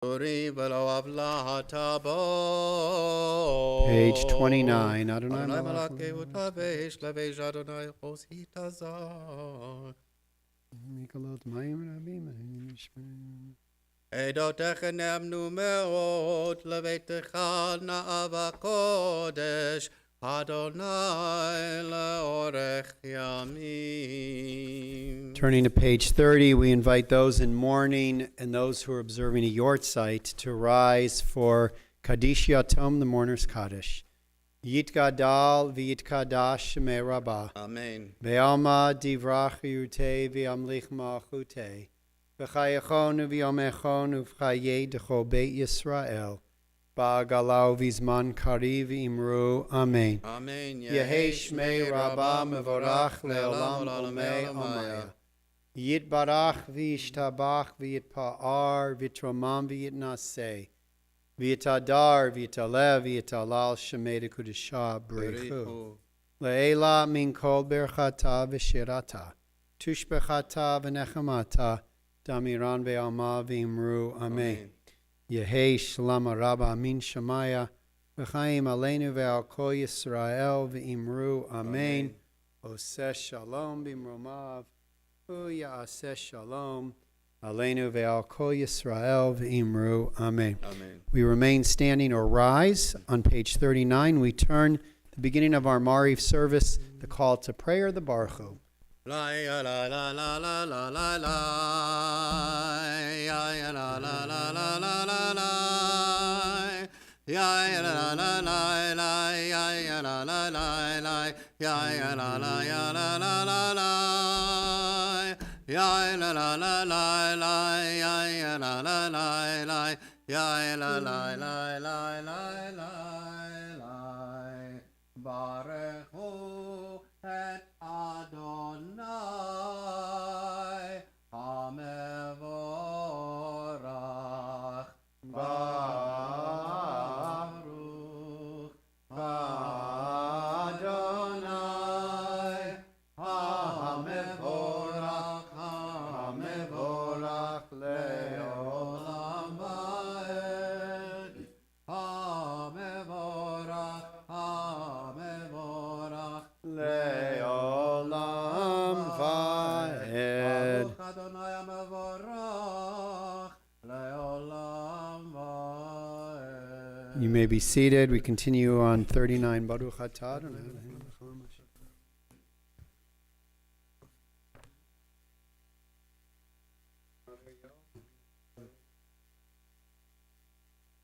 Page 29. Adonai Malake Utavesh Lavesh Adonai Chositazar. Edotecha nemnu meot levetecha na'ava kodesh Adonai leorech yamim. Turning to page 30, we invite those in mourning and those who are observing a yortzeit to rise for Kaddish Yatom, the mourner's Kaddish. Yitgadal v'yitkadash shemei Rabbah. Amen. Ve'alma divrach yute v'amlich ma'achute. V'chayachonu v'yomechonu v'chaye decho beit Yisrael. Ba'agalau v'zman kariv imru. Amen. Amen. Yehei shmei Rabbah mevorach le'olam umei omaya. Yitbarach v'yishtabach v'yitpa'ar v'yitromam v'yitnaseh. V'yitadar v'yitalev v'yitalal shemei dekudesha b'richu. Le'ela min kol berchata v'shirata. Tushbechata v'nechamata. Damiran ve'alma v'imru. Amen. Yehei Shalom Rabba Amin Shemaya V'chaim Aleinu Ve'al Kol Yisrael V'imru Amen. Oseh Shalom B'imromav U'ya'aseh Shalom Aleinu Ve'al Kol Yisrael V'imru Amen. Amen. We remain standing or rise. On page 39, we turn the beginning of our Mariv service, the call to prayer, the Baruch Hu. La la la la la la la la la la la la la la la la ya la la la la ya la la la la ya la la ya la la la la ya la la la la la ya la la la la ya la la la la la la Baruch Hu et Adonai HaMevorach Baruch Adonai HaMevorach HaMevorach Le'olam Va'ed HaMevorach HaMevorach Le'olam Va'ed. Baruch Adonai HaMevorach Le'olam Va'ed. You may be seated. We continue on 39. Baruch atah Adonai.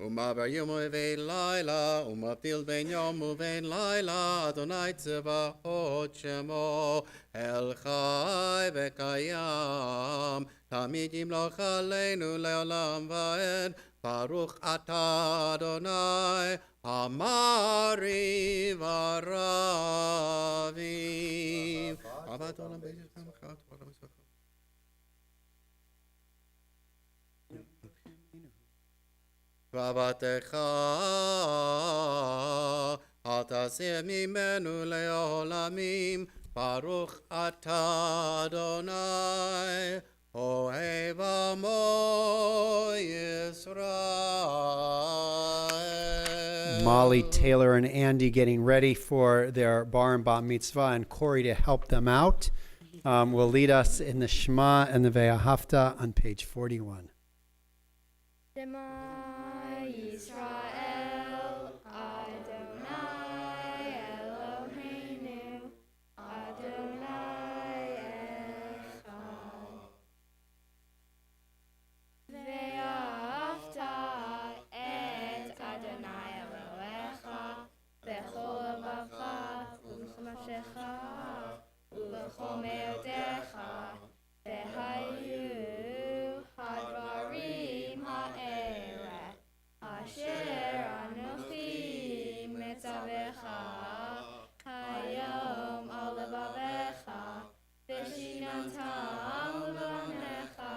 U'maber yom u'vein laila, u'mabdil ben yom u'vein laila, Adonai tzeva'ot shemo, El chai v'kayam, tamid yimloch aleinu le'olam va'ed, Baruch atah Adonai, Hamari v'aravim. Avat olam beis kamachat, olam yisrael. Vavatecha ataseh mimenu leolamim Baruch atah Adonai Ohev amo Yisrael. Molly, Taylor, and Andy getting ready for their bar and bat mitzvah, and Corey to help them out will lead us in the Shema and the Ve'ahavta on page 41. Shema Yisrael, Adonai Eloheinu, Adonai Echad. Ve'ahavta et Adonai Elohecha, b'chol levavecha u'b'chol nafshecha u'b'chol me'odecha, v'hayu hadvarim ha'ele asher anochi metzavecha hayom al levavecha v'shinantam levanecha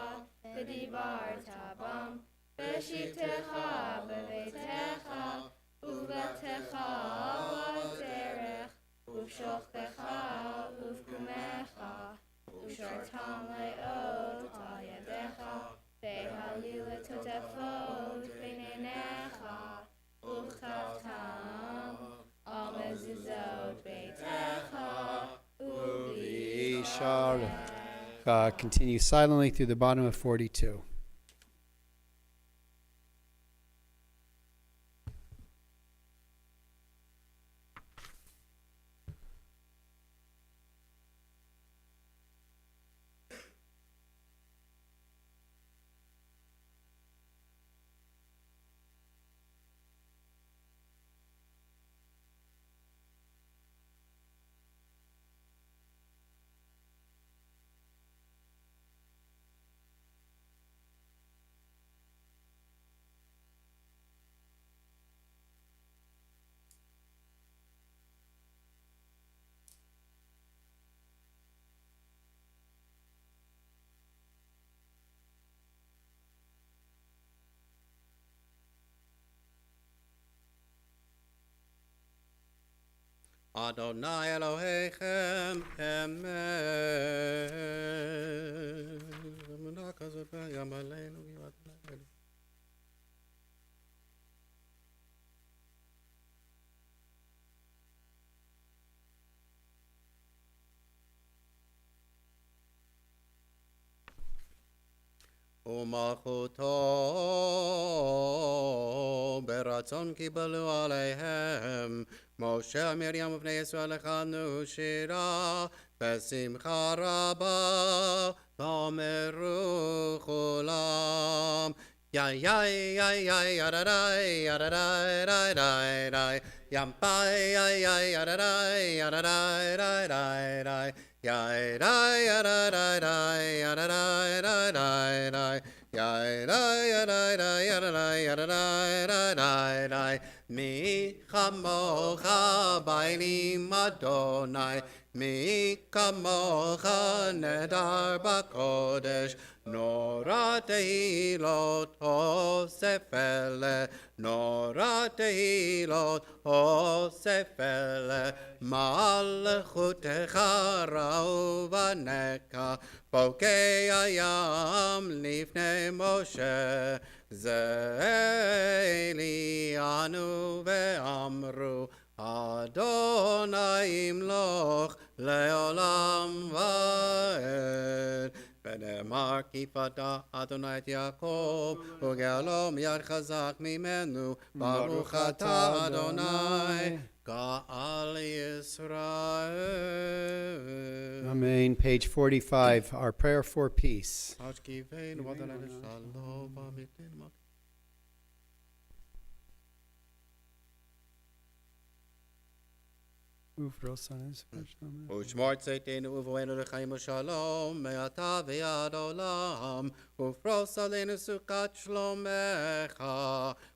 v'dibarta bam v'shitecha b'veitecha u'v'techa b'derech u'shochtecha u'v'kumecha u'shartam le'ot al yadecha ve'hal היו לטוטפות בין עיניך, וכתבתם על מזוזות ביתך ובשעריך. Continue silently through the bottom of 42. Adonai Elohechem Emet. ומלכותו ברצון קיבלו עליהם משה מרים ובני ישראל הכנו שירה בשמחה רבה ואמרו כולם יא יא יא יא ידדי ידדי די די די ים פאי יא יא ידדי ידדי די די די יא די ידדי די ידדי די די די מי כמוך בעלים אדוני מי כמוך נדר בקודש נורא תהילות אוסף אלה נורא תהילות אוסף אלה מלכותך ראו ונקה פוקע ים לפני משה זה אלינו ואמרו אדוני ימלוך לעולם ועד ונאמר כי פדה אדוני את יעקב וגאלו מיד חזק ממנו ברוך אתה אדוני גאל ישראל. Amen. Page 45, our prayer for peace. ושמור צאתנו ובואנו לחיים ושלום מעתה ועד עולם ופרוס עלינו סוכת שלומך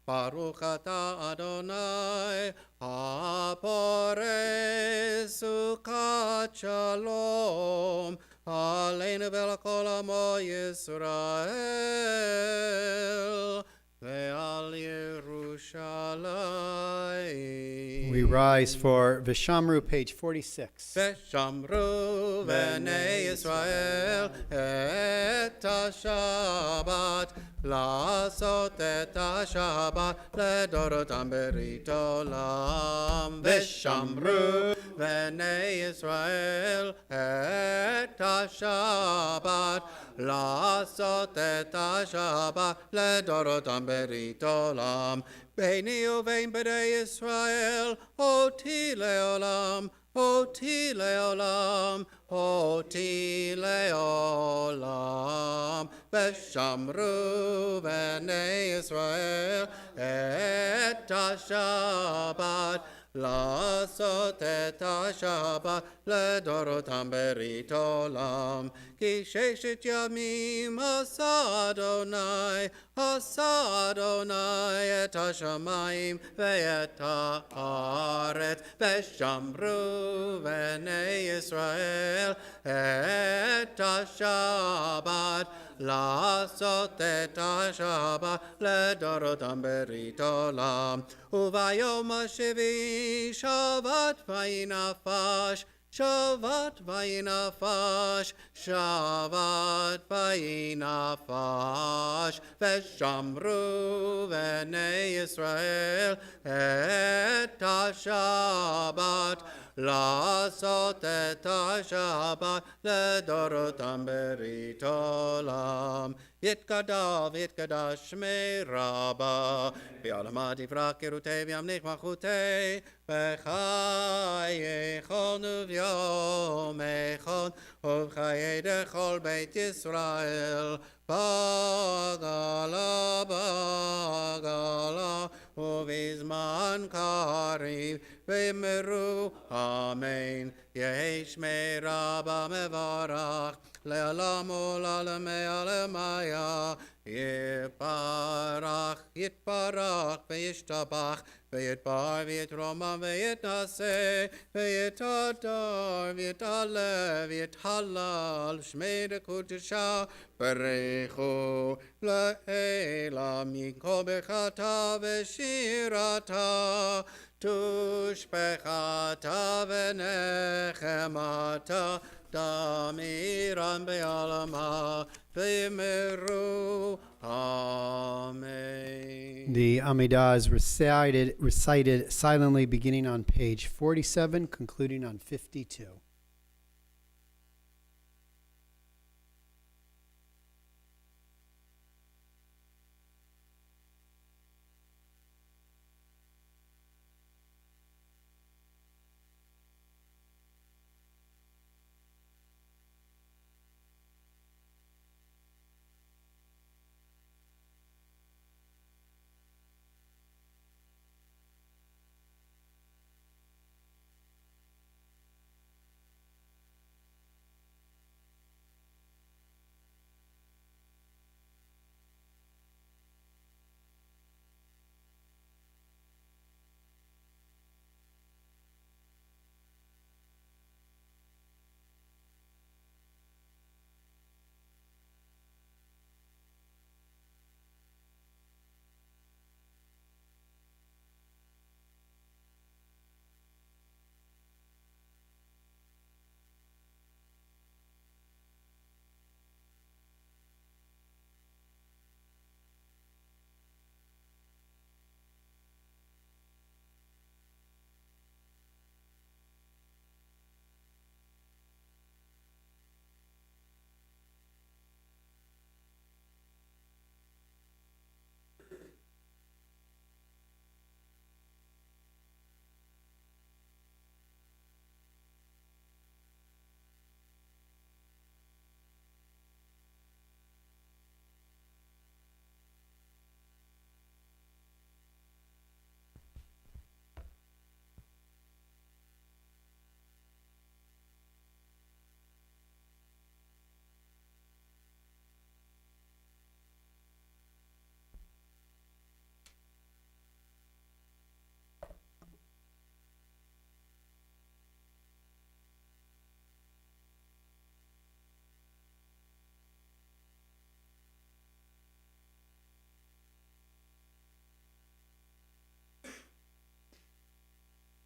ברוך אתה אדוני הפורס סוכת שלום עלינו ועל כל עמו ישראל ועל ירושלים. We rise for Vishamru, page 46. ושמרו בני ישראל את השבת לעשות את השבת לדורותם ברית עולם. ושמרו בני ישראל את השבת לעשות את השבת לדורותם ברית עולם. ביני ובין בני ישראל אותי לעולם אותי לעולם אותי לעולם. ושמרו בני ישראל את השבת לעשות את השבת לדורותם ברית עולם. כי ששת ימים עשה אדוני את השמיים ואת הארץ. ושמרו בני ישראל את השבת לעשות את השבת לדורותם ברית עולם. וביום השביעי שבת ויהי נפש Shabbat vayinafash, Shabbat vayinafash, Veshamru v'nei Yisrael et ha-Shabbat, לעשות את השבת לדורותם ברית עולם. יתגדל ויתקדש שמי רבה, בעולמה תפרח חירותי וימליך מלכותי, בחייכון וביומכון, ובחיי דכל בית ישראל, בגלה בגלה, ובזמן קריב, ואמרו אמן. יהי שמי רבה מברך, לעולם ולעולמי עולמיה. יתברך, יתברך וישתבח, ויתבר ויתרומם ויתנשא, ויתהדר ויתעלה ויתהלל, שמי דקודשה ברכו לעילא מכל ברכתה ושירתה, תושבחתה ונחמתה, דמירן בעלמה, ואמרו Amen. The Amidah is recited silently beginning on page 47, concluding on 52.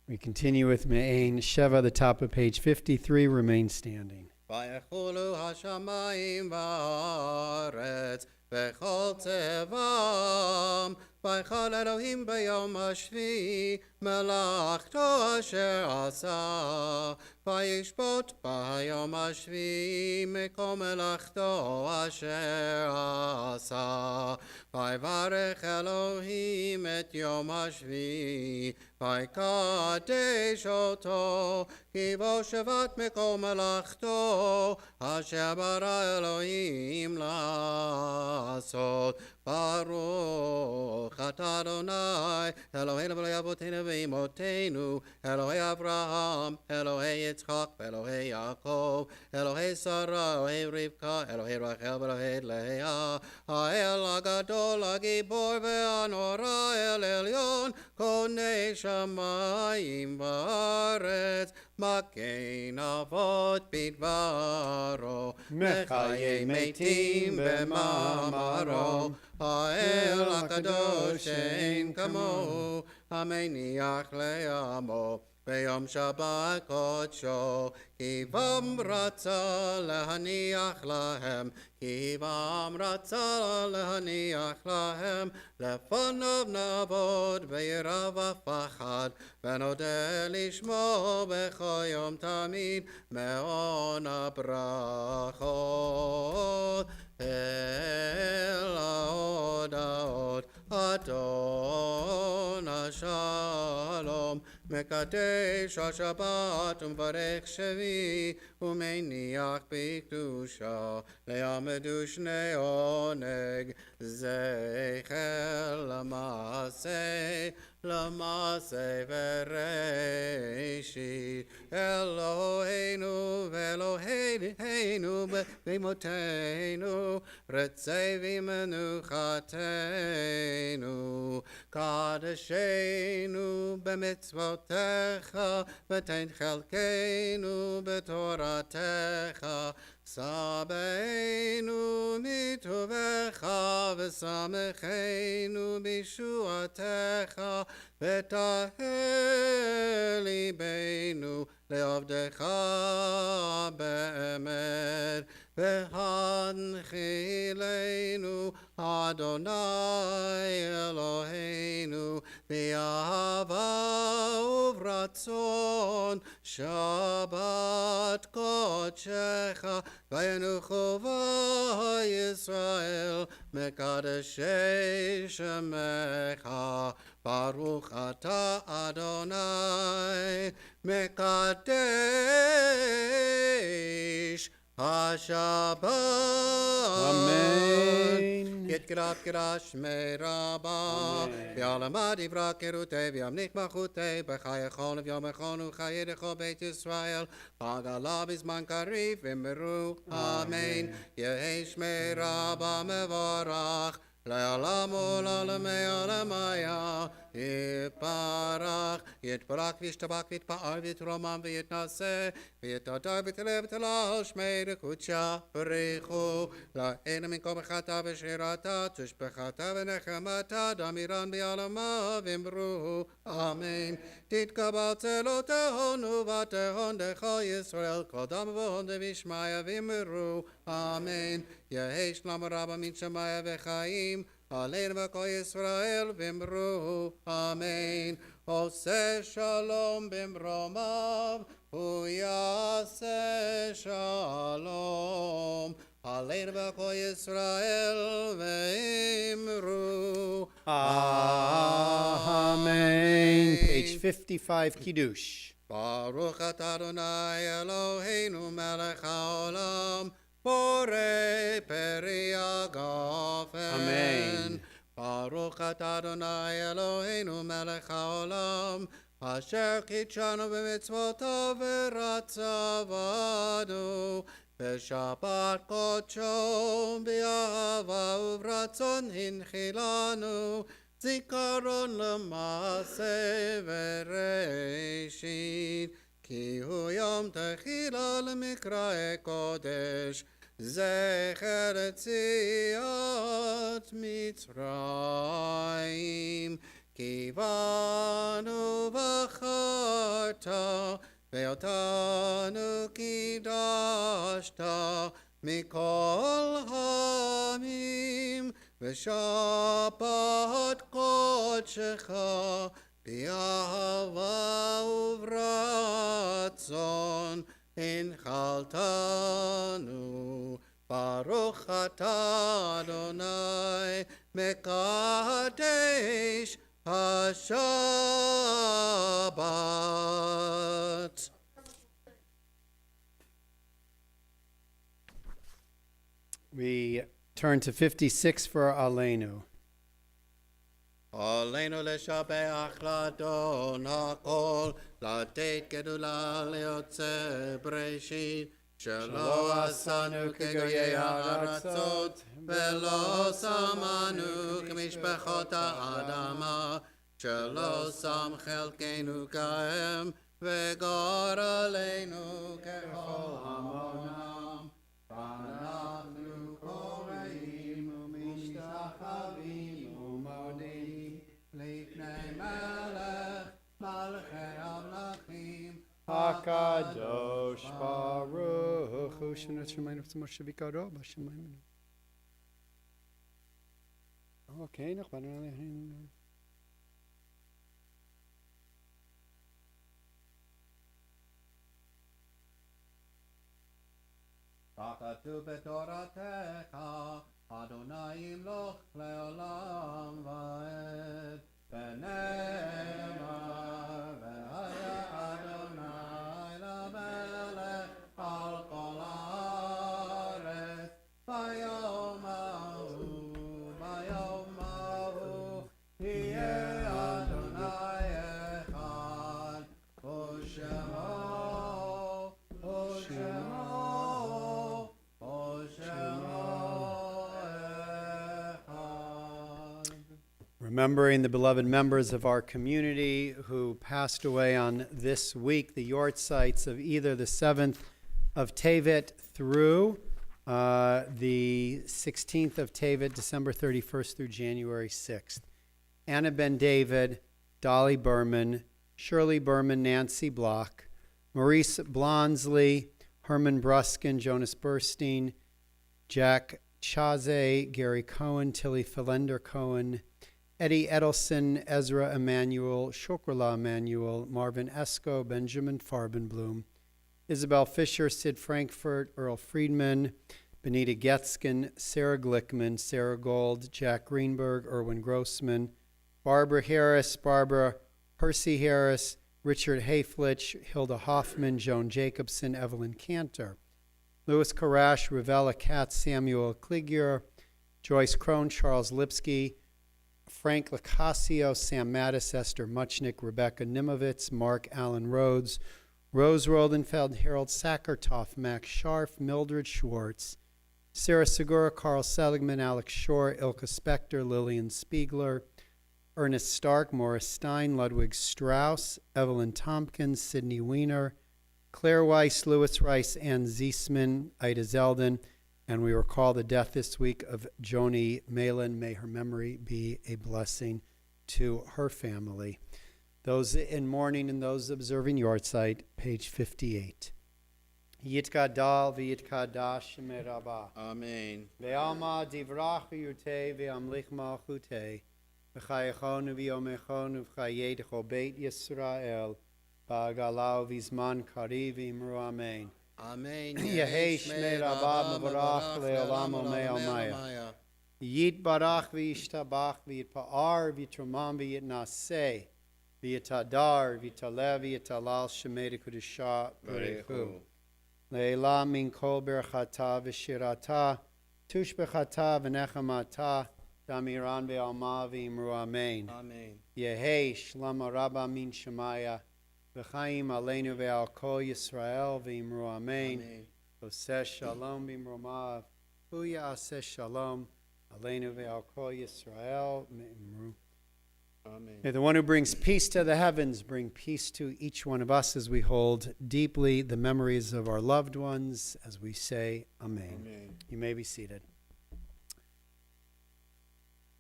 We continue with Me'ain Sheva, the top of page 53, remain standing. ויחולו השמיים והארץ וכל צבאם, ויחל אלוהים ביום השביעי מלאכתו אשר עשה, וישפוט ביום השביעי מכל מלאכתו אשר עשה. ויברך אלוהים את יום השביעי, ויקדש אותו, כי בו שבת מכל מלאכתו אשר ברא אלוהים לעשות. ברוך אתה אדוני אלוהינו ואלוהי אבותינו ואמותינו, אלוהי אברהם, אלוהי יצחק ואלוהי יעקב, אלוהי שרה, אלוהי רבקה, אלוהי רחל ואלוהי לאה, האל הגדול, הגיבור והנורא, אל עליון, קונה שמיים וארץ, מגן אבות בדברו, מחיי מתים במאמרו, האל הקדוש אין כמוהו, המניח לעמו ביום שבת קודשו, כי בם רצה להניח להם, כי בם רצה להניח להם, לפניו נעבוד ביראה ופחד, ונודה לשמו בכל יום תמיד, מעון הברכות. אל ההודעות, אדון השלום, מקדש השבת ומברך שבי, ומניח בקדושה, לימדו שני עונג, זכר למעשה וראשית. אלוהינו ואלוהינו במותינו, רצה ומנוחתנו, קדשנו במצוותיך, ותן חלקנו בתורתך, סבנו מטובך ושמחנו בישועתך, ותהל ליבנו לעבדך באמת, והנחילנו אדוני אלוהינו באהבה וברצון, שבת קודשך וינוחו ישראל מקדשי שמך. ברוך אתה אדוני מקדש השבת. אמן. יתגרת גרש מרבה, ויעלמד עברה כרותי, וימניק מלכותי, בחייכון וביומכון וחייך בית ישראל, בגלה בזמן קריב, ואמרו אמן. יהי שמי רבה מבורך, לעולם ולעולמי עולמיה, יתברך וישתבח ויתפאר ויתרומם ויתנשא, ויתהדר ותלה ותלה על שמי רקודשה בריחו, לאין ממקום חטא ושירתה, תשבחתה ונחמתה, דמירן בעלמה, ואמרו אמן. תתקבל צלותיהון ובתיהון דכל ישראל, כל דם והון דבישמיא, ואמרו אמן. יהי שלום רבה מן שמיא וחיים, עלינו וכל ישראל, ואמרו אמן. עושה שלום במרומיו, הוא יעשה שלום, עלינו וכל ישראל, ואמרו Amen. Page 55, Kiddush. ברוך אתה אדוני אלוהינו מלך העולם, בורא פרי הגפן. אמן. ברוך אתה אדוני אלוהינו מלך העולם, אשר קידשנו במצוותיו ורצה בנו, בשבת קודשו באהבה וברצון הנחילנו, זיכרון למעשה וראשית, כי הוא יום תחילה למקראי קודש, זכר יציאת מצרים. כי בנו בחרת, ואותנו קידשת מכל העמים, ושבת קודשך באהבה וברצון הנחלתנו. ברוך אתה אדוני מקדש השבת. We turn to 56 for Aleinu. עלינו לשבח לאדון הכל, לתת גדולה ליוצא בראשית, שלא עשנו כגויי הארצות, ולא שמנו כמשפחות האדמה, שלא שם חלקנו כהם, וגור עלינו ככל המונם. אנחנו קוראים ומשתחווים ומודים לפני מלך מלכי המלכים. HaKadosh Baruch Hu Shemot Shemayim Tzmosh Shabikaro B'Shemayim. Okay, noch mal. כתוב בתורתך, אדוני ימלוך לעולם ועד, ונאמר, והיה אדוני למלך על כל הארץ, ביום ההוא יהיה אדוני אחד, ושמו Remembering the beloved members of our community who passed away on this week, the yort sites of either the 7th of Tevet through the 16th of Tevet, December 31st through January 6th. Anna Ben David, Dolly Berman, Shirley Berman, Nancy Block, Maurice Blonsley, Herman Bruskin, Jonas Burstein, Jack Chaze, Gary Cohen, Tilly Philender Cohen, Eddie Edelson, Ezra Emanuel, Shokrala Emanuel, Marvin Esco, Benjamin Farbenblum, Isabel Fisher, Sid Frankfurt, Earl Friedman, Benita Getzkin, Sarah Glickman, Sarah Gold, Jack Greenberg, Erwin Grossman, Barbara Harris, Barbara Percy Harris, Richard Hayflitch, Hilda Hoffman, Joan Jacobson, Evelyn Cantor, Louis Karash, Ravella Katz, Samuel Kligier, Joyce Crone, Charles Lipsky, Frank Lacasio, Sam Mattis, Esther Muchnick, Rebecca Nimovitz, Mark Allen Rhodes, Rose Roldenfeld, Harold Sakertoff, Max Scharf, Mildred Schwartz, Sarah Segura, Carl Seligman, Alex Shore, Ilka Spector, Lillian Spiegler, Ernest Stark, Morris Stein, Ludwig Strauss, Evelyn Tompkins, Sidney Weiner, Claire Weiss, Louis Rice, Ann Ziesman, Ida Zeldin, and we recall the death this week of Joni Malin. May her memory be a blessing to her family. Those in mourning and those observing Yortzeit, page 58. Yitkadal v'yitkadash merabah. Amen. Ve'alma divrach v'yurtei ve'amlich malchutei. V'chayechonu v'yomechonu v'chayedecho beit Yisrael. Ba'agalau v'zman kari v'imru amen. Amen. Yehei shmei rabah mevarach le'olam u'me'almaya. Yitbarach v'yishtabach v'yitpa'ar v'yitramam v'yitnaseh. V'yitadar v'yitalev v'yitalal shemei dekudusha berechu. Le'ela min kol berchata v'shirata. Tush bechata v'nechamata. Damiran ve'alma v'imru amen. Amen. Yehei shlama rabba min shemaya. V'chaim aleinu ve'al kol Yisrael v'imru amen. Oseh shalom b'imromav. Huya aseh shalom. Aleinu ve'al kol Yisrael v'imru. Amen. May the one who brings peace to the heavens bring peace to each one of us as we hold deeply the memories of our loved ones as we say amen. Amen. You may be seated.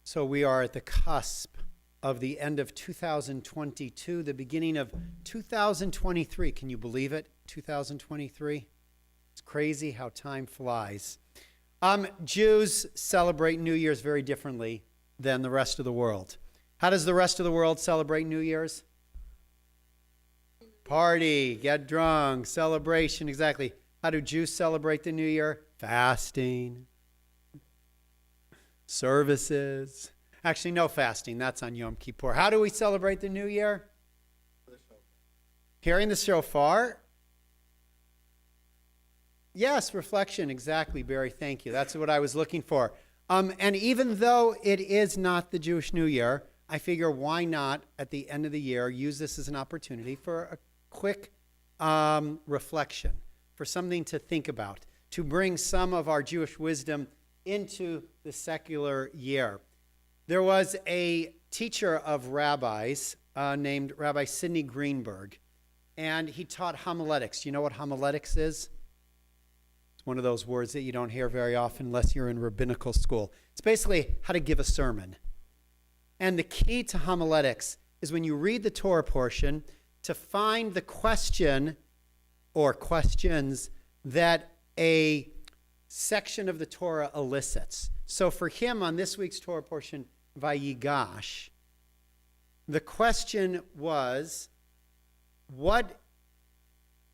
So we are at the cusp of the end of 2022, the beginning of 2023. Can you believe it? 2023? It's crazy how time flies. Jews celebrate New Year's very differently than the rest of the world. How does the rest of the world celebrate New Year's? Party, get drunk, celebration, exactly. How do Jews celebrate the New Year? Fasting, services. Actually, no fasting. That's on Yom Kippur. How do we celebrate the New Year? Hearing the shofar? Yes, reflection. Exactly, Barry. Thank you. That's what I was looking for. And even though it is not the Jewish New Year, I figure why not, at the end of the year, use this as an opportunity for a quick reflection, for something to think about, to bring some of our Jewish wisdom into the secular year. There was a teacher of rabbis named Rabbi Sidney Greenberg, and he taught homiletics. You know what homiletics is? It's one of those words that you don't hear very often unless you're in rabbinical school. It's basically how to give a sermon. And the key to homiletics is when you read the Torah portion to find the question or questions that a section of the Torah elicits. So for him on this week's Torah portion, Vayigash, the question was, what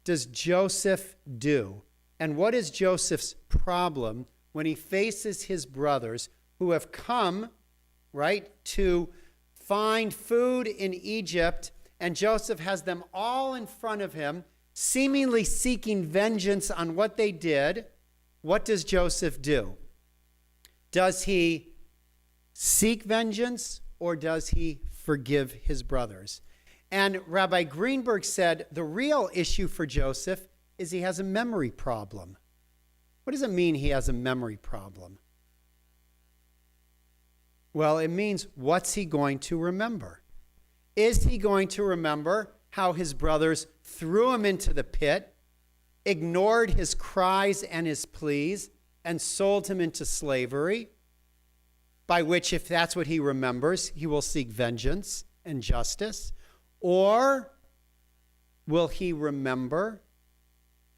does Joseph do? And what is Joseph's problem when he faces his brothers who have come, right, to find food in Egypt, and Joseph has them all in front of him, seemingly seeking vengeance on what they did? What does Joseph do? Does he seek vengeance, or does he forgive his brothers? And Rabbi Greenberg said the real issue for Joseph is he has a memory problem. What does it mean he has a memory problem? Well, it means, what's he going to remember? Is he going to remember how his brothers threw him into the pit, ignored his cries and his pleas, and sold him into slavery? By which, if that's what he remembers, he will seek vengeance and justice. Or will he remember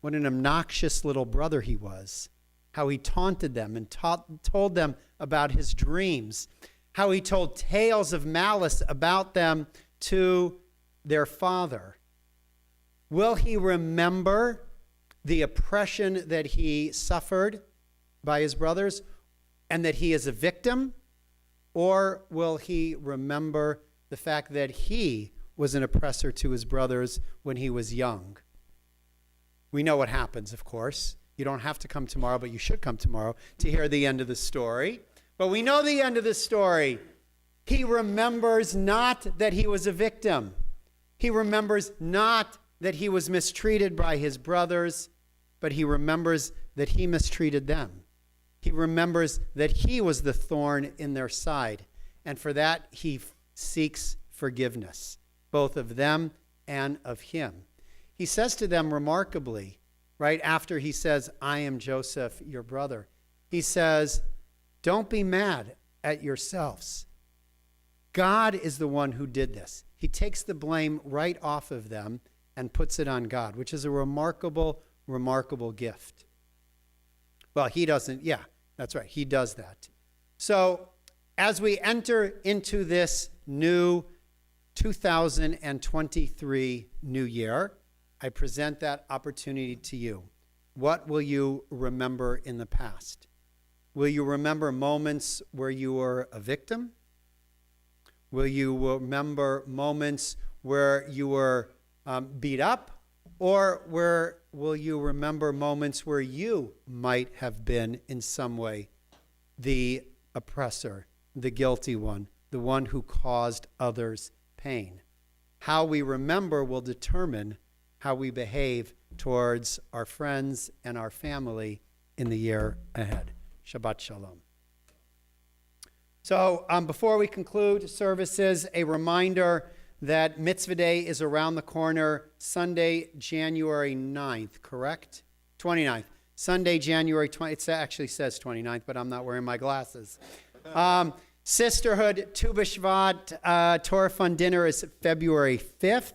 what an obnoxious little brother he was, how he taunted them and told them about his dreams, how he told tales of malice about them to their father? Will he remember the oppression that he suffered by his brothers and that he is a victim? Or will he remember the fact that he was an oppressor to his brothers when he was young? We know what happens, of course. You don't have to come tomorrow, but you should come tomorrow to hear the end of the story. But we know the end of the story. He remembers not that he was a victim. He remembers not that he was mistreated by his brothers, but he remembers that he mistreated them. He remembers that he was the thorn in their side. And for that, he seeks forgiveness, both of them and of him. He says to them remarkably, right after he says, I am Joseph, your brother, he says, don't be mad at yourselves. God is the one who did this. He takes the blame right off of them and puts it on God, which is a remarkable, remarkable gift. Well, he doesn't, yeah, that's right, he does that. So as we enter into this new 2023 new year, I present that opportunity to you. What will you remember in the past? Will you remember moments where you were a victim? Will you remember moments where you were beat up? Or will you remember moments where you might have been in some way the oppressor, the guilty one, the one who caused others pain? How we remember will determine how we behave towards our friends and our family in the year ahead. Shabbat Shalom. So before we conclude services, a reminder that Mitzvah Day is around the corner, Sunday, January 9th, correct? 29th. Sunday, January 20th. It actually says 29th, but I'm not wearing my glasses. Sisterhood, Tu B'Shvat, Torah Fund Dinner is February 5th.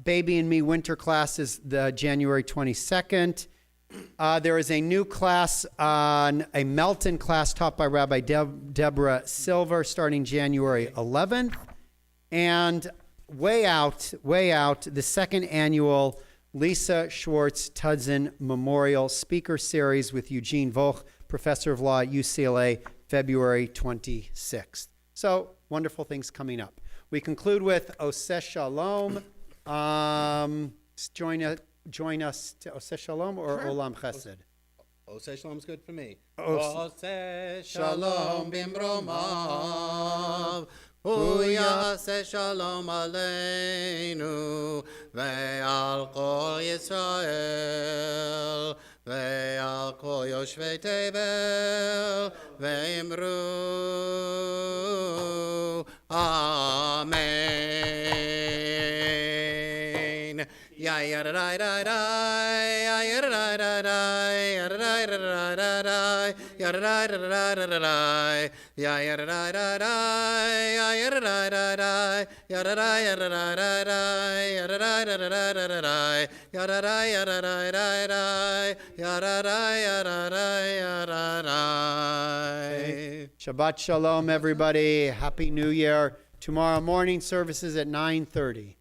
Baby and Me Winter Class is the January 22nd. There is a new class, a Melton class taught by Rabbi Deborah Silver starting January 11th. And way out, the second annual Lisa Schwartz Tudson Memorial Speaker Series with Eugene Volk, Professor of Law at UCLA, February 26th. So, wonderful things coming up. We conclude with Oseh Shalom. Join us to Oseh Shalom or Olam Chesed? Oseh Shalom is good for me. Oseh Shalom bimromav. Hu yaseh shalom aleinu ve'al kol Yisrael ve'al kol yoshvei tevel ve'imru Amen. Ya ya da da da da ya ya da da da da ya da da da da da ya Shabbat Shalom, everybody. Happy New Year. Tomorrow morning services at 9:30.